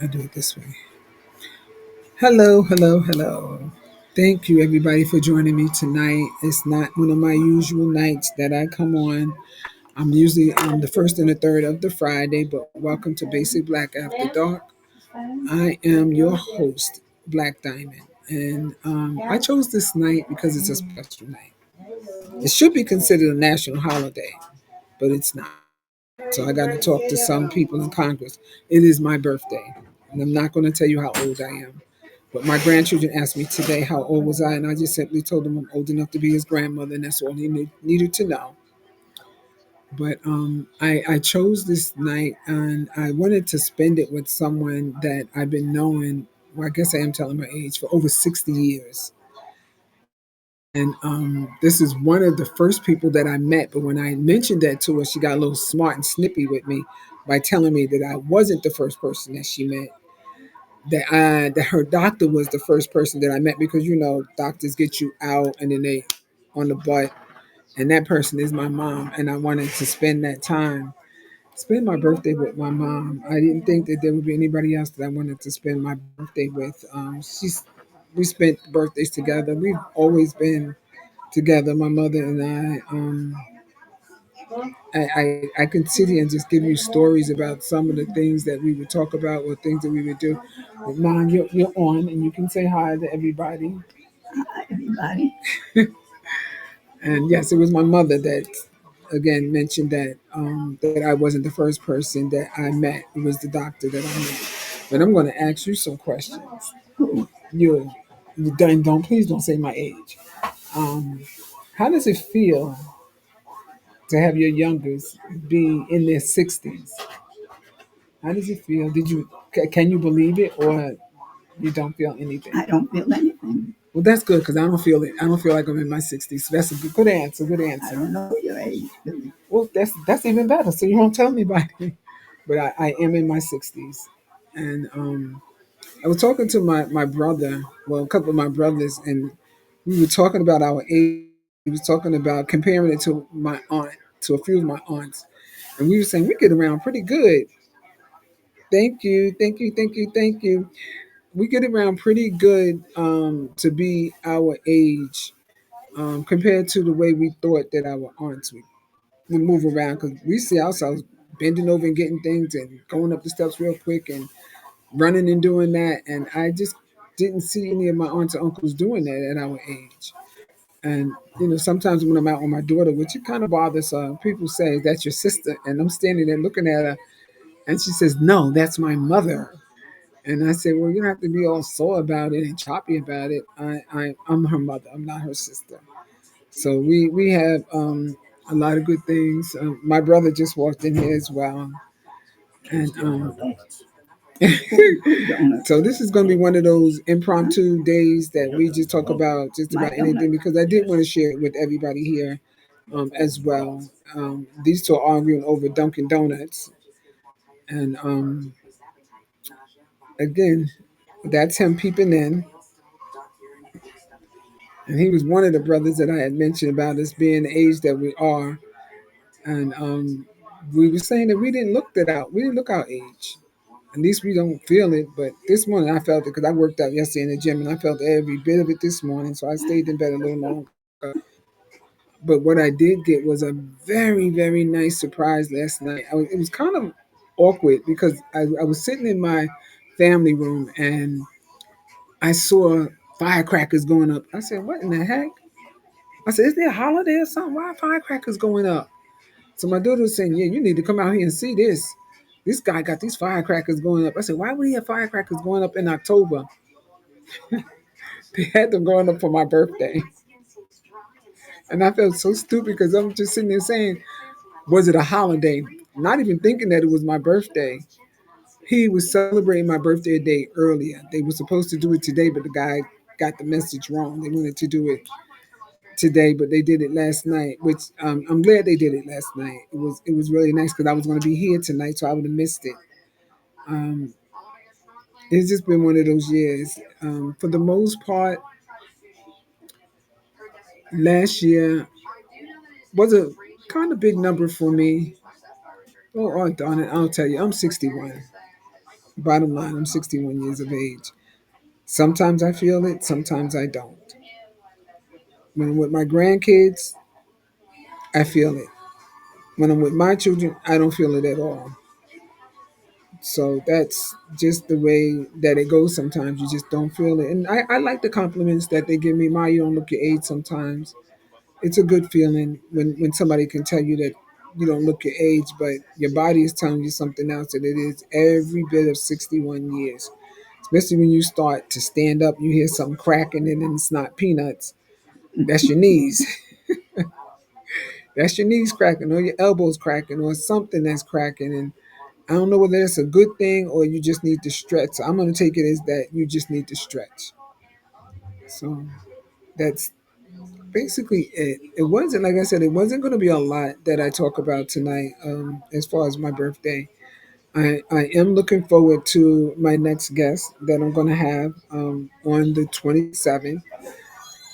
I'll do it this way. Hello, hello, hello. Thank you, everybody, for joining me tonight. It's not one of my usual nights that I come on. I'm usually the first and the third of the Friday, but welcome to Basic Black After Dark. I am your host, Black Diamond, and I chose this night because it's a special night. It should be considered a national holiday, but it's not. So I got to talk to some people in Congress. It is my birthday, and I'm not going to tell you how old I am. But my grandchildren asked me today how old was I, and I just simply told them I'm old enough to be his grandmother, and that's all he needed to know. But I chose this night, and I wanted to spend it with someone that I've been knowing. Well, I guess I am telling my age for over 60 years. And this is one of the first people that I met. But when I mentioned that to her, she got a little smart and snippy with me by telling me that I wasn't the first person that she met. That her doctor was the first person that I met because doctors get you out and then they on the butt, and that person is my mom. And I wanted to spend my birthday with my mom. I didn't think that there would be anybody else that I wanted to spend my birthday with. We spent birthdays together. We've always been together, my mother and I. I can sit here and just give you stories about some of the things that we would talk about or things that we would do. But Mom, you're on and you can say hi to everybody. Hi, everybody. And yes, it was my mother that again mentioned that I wasn't the first person that I met. It was the doctor that I met. But I'm going to ask you some questions. Who? You, don't please don't say my age. Um, how does it feel to have your youngest be in their 60s? How does it feel? Can you believe it, or you don't feel anything? I don't feel anything. Well, that's good because I don't feel it. I don't feel like I'm in my 60s. So that's a good answer. Good I answer. don't know your age, Billy. Well, that's even better. So you won't tell anybody. But I am in my 60s, and I was talking to my brother, well, a couple of my brothers, and we were talking about our age. He was talking about comparing it to my aunt, to a few of my aunts, and we were saying we get around pretty good. Thank you, thank you, thank you, thank you. We get around pretty good to be our age compared to the way we thought that our aunts would move around because we see ourselves bending over and getting things and going up the steps real quick and running and doing that. And I just didn't see any of my aunts and uncles doing that at our age. And sometimes when I'm out with my daughter, which it kind of bothers her, people say that's your sister, and I'm standing there looking at her, and she says, "No, that's my mother." And I said, "Well, you don't have to be all sore about it and choppy about it. I'm her mother. I'm not her sister." So we have a lot of good things. My brother just walked in here as well, and Who so donuts? this is going to be one of those impromptu days that we just talk about just My about anything donut. because I did want to share it with everybody here as well. These two are arguing over Dunkin' Donuts, and again, that's him peeping in. And he was one of the brothers that I had mentioned about us being the age that we are. And we were saying that we didn't look that out. We didn't look our age. At least we don't feel it. But this morning I felt it because I worked out yesterday in the gym and I felt every bit of it this morning. So I stayed in bed a little longer. But what I did get was a very, very nice surprise last night. It was kind of awkward because I was sitting in my family room and I saw firecrackers going up. I said, "What in the heck?" I said, "Is there a holiday or something? Why are firecrackers going up?" So my daughter was saying, "Yeah, you need to come out here and see this. This guy got these firecrackers going up." I said, "Why would he have firecrackers going up in October?" They had them going up for my birthday. And I felt so stupid because I'm just sitting there saying, was it a holiday? Not even thinking that it was my birthday. He was celebrating my birthday a day earlier. They were supposed to do it today, but the guy got the message wrong. They wanted to do it today, but they did it last night, which I'm glad they did it last night. It was really nice because I was going to be here tonight, so I would have missed it. Um, it's just been one of those years. For the most part, last year was a kind of big number for me. Oh, darn it! I'll tell you, I'm 61. Bottom line, I'm 61 years of age. Sometimes I feel it, sometimes I don't. When I'm with my grandkids, I feel it. When I'm with my children, I don't feel it at all. So that's just the way that it goes sometimes. You just don't feel it. And I like the compliments that they give me. Ma, you don't look your age sometimes. It's a good feeling when somebody can tell you that you don't look your age, but your body is telling you something else, and it is every bit of 61 years. Especially when you start to stand up, you hear something cracking, and then it's not peanuts. That's your knees. That's your knees cracking, or your elbows cracking, or something that's cracking. And I don't know whether that's a good thing or you just need to stretch. So I'm going to take it as that you just need to stretch. So that's basically it. It wasn't, like I said, it wasn't going to be a lot that I talk about tonight as far as my birthday. I am looking forward to my next guest that I'm going to have on the 27th.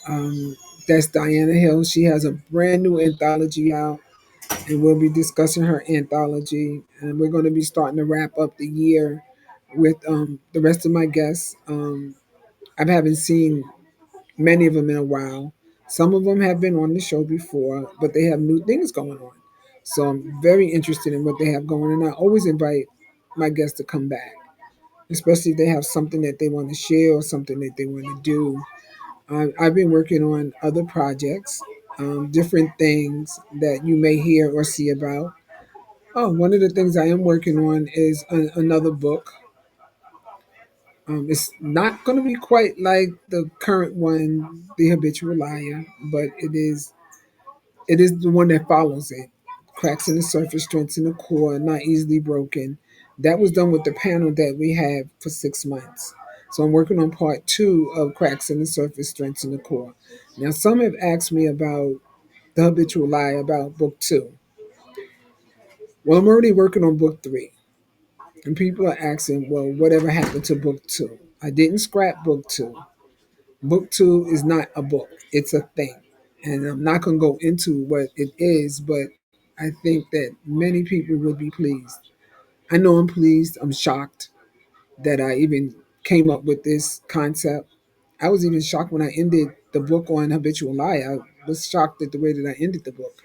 Um, that's Diana Hill. She has a brand new anthology out, and we'll be discussing her anthology. And we're going to be starting to wrap up the year with the rest of my guests. I haven't seen many of them in a while. Some of them have been on the show before, but they have new things going on. So I'm very interested in what they have going, and I always invite my guests to come back, especially if they have something that they want to share or something that they want to do. I've been working on other projects, different things that you may hear or see about. Oh, one of the things I am working on is another book. It's not going to be quite like the current one, The Habitual Liar, but it is the one that follows it. Cracks in the surface, strengths in the core, not easily broken. That was done with the panel that we had for 6 months. So I'm working on part two of Cracks in the Surface, Strengths in the Core. Now, some have asked me about The Habitual Lie, about book two. Well, I'm already working on book three. And people are asking, well, whatever happened to book two? I didn't scrap book two. Book two is not a book, it's a thing. And I'm not going to go into what it is, but I think that many people would be pleased. I know I'm pleased. I'm shocked that I even came up with this concept. I was even shocked when I ended the book on Habitual Lie. I was shocked at the way that I ended the book.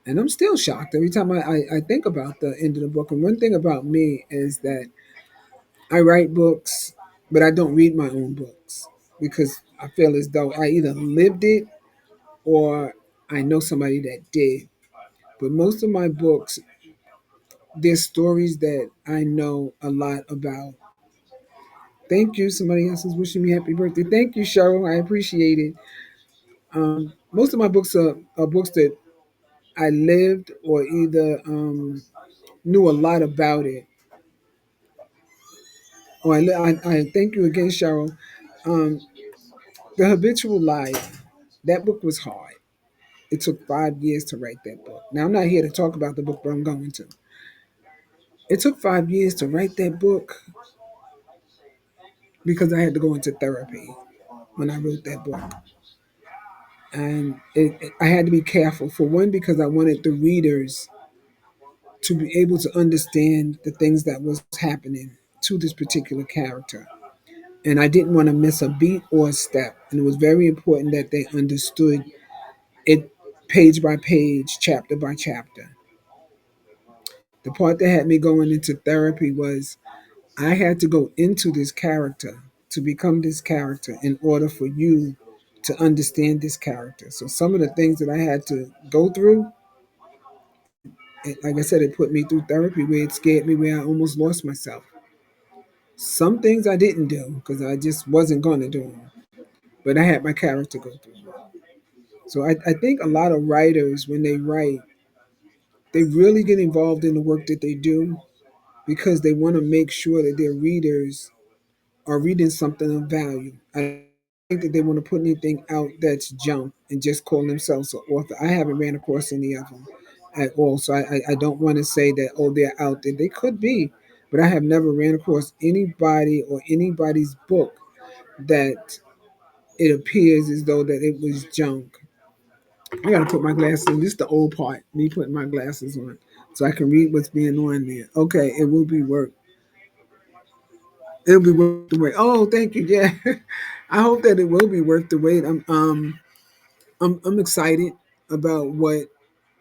And I'm still shocked every time I think about the end of the book. And one thing about me is that I write books, but I don't read my own books because I feel as though I either lived it or I know somebody that did. But most of my books, there's stories that I know a lot about. Thank you. Somebody else is wishing me happy birthday. Thank you, Cheryl. I appreciate it. Most of my books are books that I lived or either knew a lot about it. Oh, I thank you again, Cheryl. Um, the Habitual Liar. That book was hard. It took 5 years to write that book. Now, I'm not here to talk about the book, but I'm going to. It took 5 years to write that book because I had to go into therapy when I wrote that book. And I had to be careful. For one, because I wanted the readers to be able to understand the things that was happening to this particular character. And I didn't want to miss a beat or a step. And it was very important that they understood it page by page, chapter by chapter. The part that had me going into therapy was I had to go into this character to become this character in order for you to understand this character. So some of the things that I had to go through, like I said, it put me through therapy where it scared me, where I almost lost myself. Some things I didn't do because I just wasn't going to do them, but I had my character go through. So I think a lot of writers, when they write, they really get involved in the work that they do because they want to make sure that their readers are reading something of value. I don't think that they want to put anything out that's junk and just call themselves an author. I haven't ran across any of them at all. So I don't want to say that, oh, they're out there. They could be, but I have never ran across anybody or anybody's book that it appears as though that it was junk. I gotta put my glasses on. This is the old part, me putting my glasses on. So I can read what's being on there. Okay, it will be work. It'll be worth the wait. Oh, thank you. Yeah, I hope that it will be worth the wait. I'm excited about what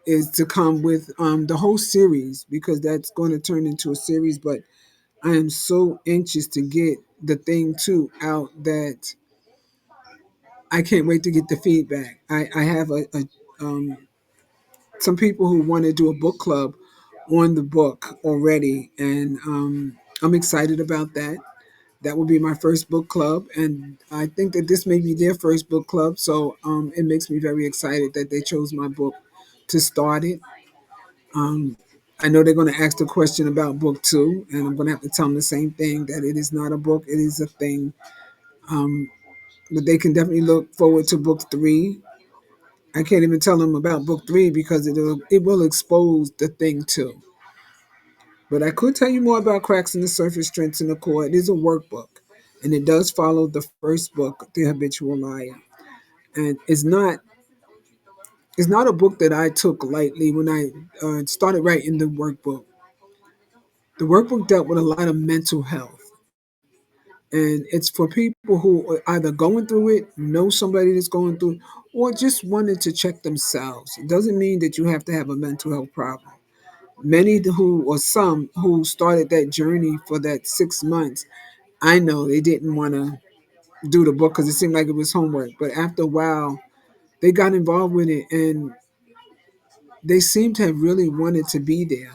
is to come with the whole series because that's going to turn into a series. But I am so anxious to get the thing too out that I can't wait to get the feedback. I have some people who want to do a book club on the book already, and I'm excited about that. That will be my first book club, and I think that this may be their first book club. So it makes me very excited that they chose my book to start it. Um, I know they're going to ask the question about book two, and I'm going to have to tell them the same thing that it is not a book, it is a thing. Um, but they can definitely look forward to book three. I can't even tell them about book three because it will expose the thing too. But I could tell you more about cracks in the surface, strengths in the core. It is a workbook, and it does follow the first book, The Habitual Liar. And it's not a book that I took lightly when I started writing the workbook. The workbook dealt with a lot of mental health, and it's for people who are either going through it, know somebody that's going through it, or just wanted to check themselves. It doesn't mean that you have to have a mental health problem. Many who, or some who started that journey for that 6 months, I know they didn't want to do the book because it seemed like it was homework. But after a while, they got involved with it and they seemed to have really wanted to be there.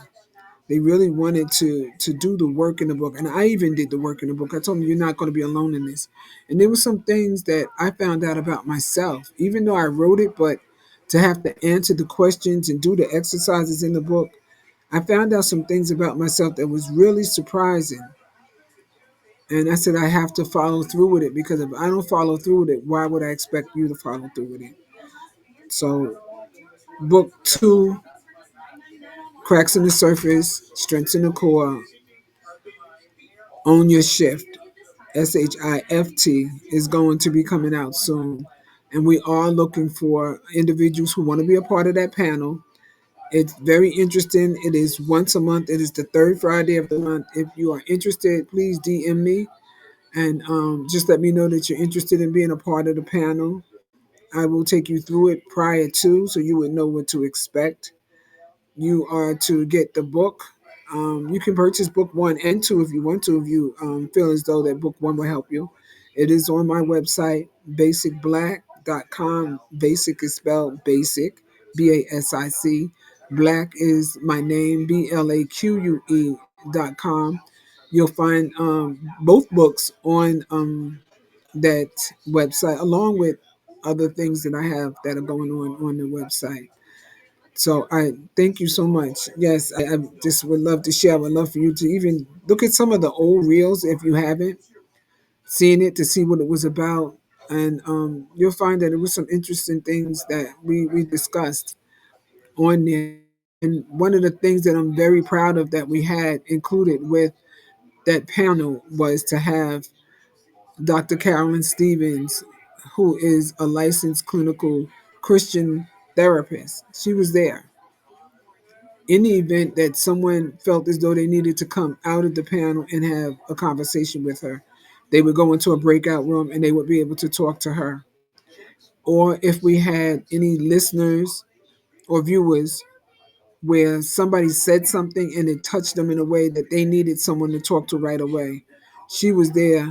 They really wanted to do the work in the book. And I even did the work in the book. I told them, you're not going to be alone in this. And there were some things that I found out about myself, even though I wrote it, but to have to answer the questions and do the exercises in the book, I found out some things about myself that was really surprising. And I said, I have to follow through with it because if I don't follow through with it, why would I expect you to follow through with it? So, book two, Cracks in the Surface, Strengths in the Core, Own Your Shift, SHIFT, is going to be coming out soon. And we are looking for individuals who want to be a part of that panel. It's very interesting. It is once a month. It is the third Friday of the month. If you are interested, please DM me and just let me know that you're interested in being a part of the panel. I will take you through it prior to so you would know what to expect. You are to get the book. You can purchase book one and two if you want to, if you feel as though that book one will help you. It is on my website, basicblaque.com. Basic is spelled basic, BASIC. Blaque is my name, BLAQUE.com. You'll find both books on that website, along with other things that I have that are going on the website. So I thank you so much. Yes, I just would love to share. I would love for you to even look at some of the old reels if you haven't seen it to see what it was about. And you'll find that it was some interesting things that we discussed on there. And one of the things that I'm very proud of that we had included with that panel was to have Dr. Carolyn Stevens, who is a licensed clinical Christian therapist. She was there in the event that someone felt as though they needed to come out of the panel and have a conversation with her. They would go into a breakout room and they would be able to talk to her. Or if we had any listeners or viewers where somebody said something and it touched them in a way that they needed someone to talk to right away, she was there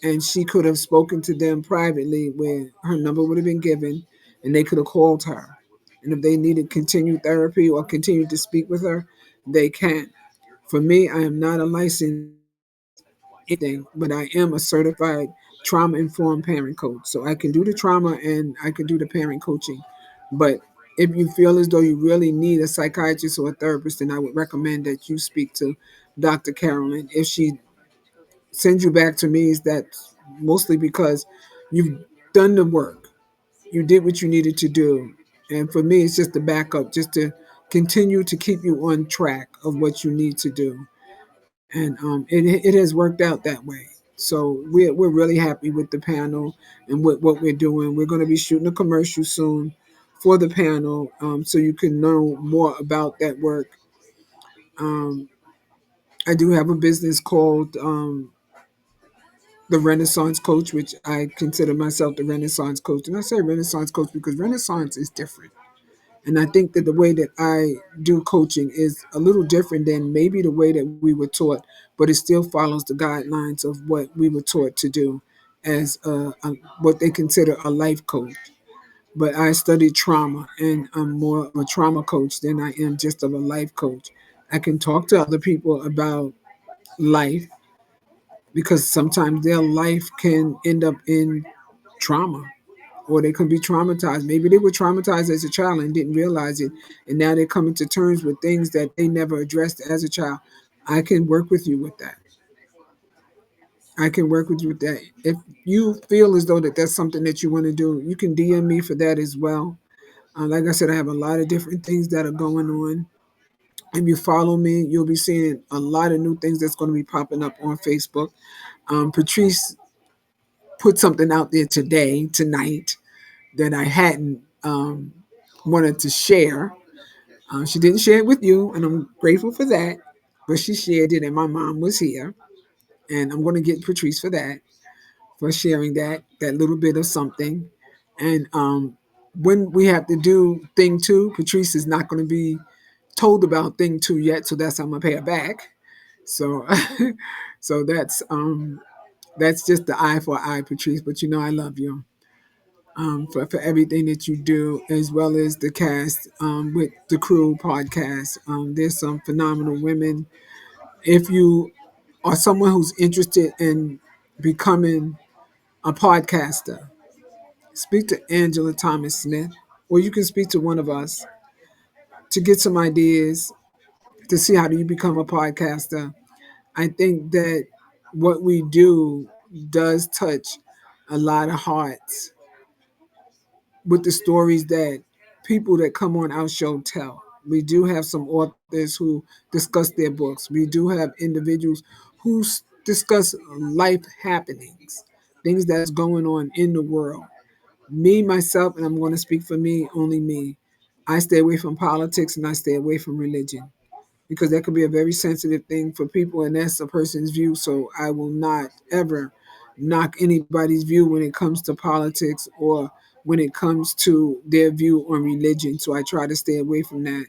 and she could have spoken to them privately where her number would have been given and they could have called her. And if they needed continued therapy or continued to speak with her, they can. For me, I am not a licensed anything, but I am a certified trauma informed parent coach. So I can do the trauma and I can do the parent coaching. But if you feel as though you really need a psychiatrist or a therapist, then I would recommend that you speak to Dr. Carolyn. If she sends you back to me, is that mostly because you've done the work, you did what you needed to do. And for me, it's just a backup, just to continue to keep you on track of what you need to do. And it has worked out that way. So we're really happy with the panel and with what we're doing. We're going to be shooting a commercial soon for the panel, so you can know more about that work. Um, I do have a business called the Renaissance coach, which I consider myself the Renaissance coach. And I say Renaissance coach because Renaissance is different. And I think that the way that I do coaching is a little different than maybe the way that we were taught, but it still follows the guidelines of what we were taught to do as what they consider a life coach. But I studied trauma, and I'm more of a trauma coach than I am just of a life coach. I can talk to other people about life because sometimes their life can end up in trauma, or they could be traumatized. Maybe they were traumatized as a child and didn't realize it, and now they're coming to terms with things that they never addressed as a child. I can work with you with that. I can work with you with that. If you feel as though that that's something that you want to do, you can DM me for that as well. Like I said, I have a lot of different things that are going on. If you follow me, you'll be seeing a lot of new things that's going to be popping up on Facebook. Patrice put something out there today, tonight, that I hadn't wanted to share. She didn't share it with you, and I'm grateful for that. But she shared it, and my mom was here, and I'm going to get Patrice for that, for sharing that little bit of something. And when we have to do thing two, Patrice is not going to be told about thing two yet, so that's how I'm gonna pay her back. So, so that's just the eye for eye, Patrice. But you know I love you for everything that you do, as well as the cast with the Crew podcast. There's some phenomenal women. If you are someone who's interested in becoming a podcaster, speak to Angela Thomas Smith, or you can speak to one of us to get some ideas to see how do you become a podcaster. I think that what we do does touch a lot of hearts with the stories that people that come on our show tell. We do have some authors who discuss their books. We do have individuals who discuss life happenings, things that's going on in the world. Me, myself, and I'm going to speak for me, only me. I stay away from politics and I stay away from religion because that could be a very sensitive thing for people, and that's a person's view. So I will not ever knock anybody's view when it comes to politics or when it comes to their view on religion. So I try to stay away from that.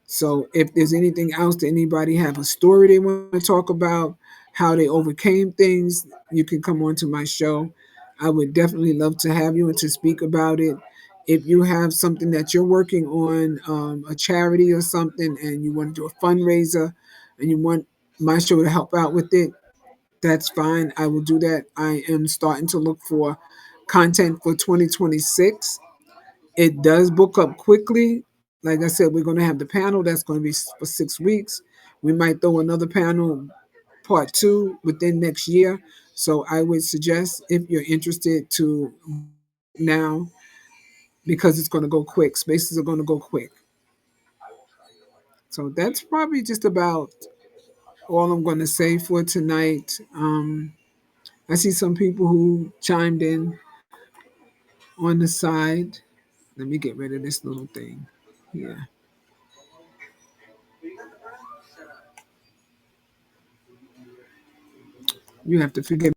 So if there's anything else that anybody have a story they want to talk about, how they overcame things, you can come on to my show. I would definitely love to have you and to speak about it. If you have something that you're working on, a charity or something, and you want to do a fundraiser and you want my show to help out with it, that's fine. I will do that. I am starting to look for content for 2026. It does book up quickly. Like I said, we're going to have the panel that's going to be for 6 weeks. We might throw another panel part two within next year. So I would suggest if you're interested to book now because it's going to go quick. Spaces are going to go quick. So that's probably just about all I'm going to say for tonight. I see some people who chimed in on the side. Let me get rid of this little thing. Yeah, you have to forgive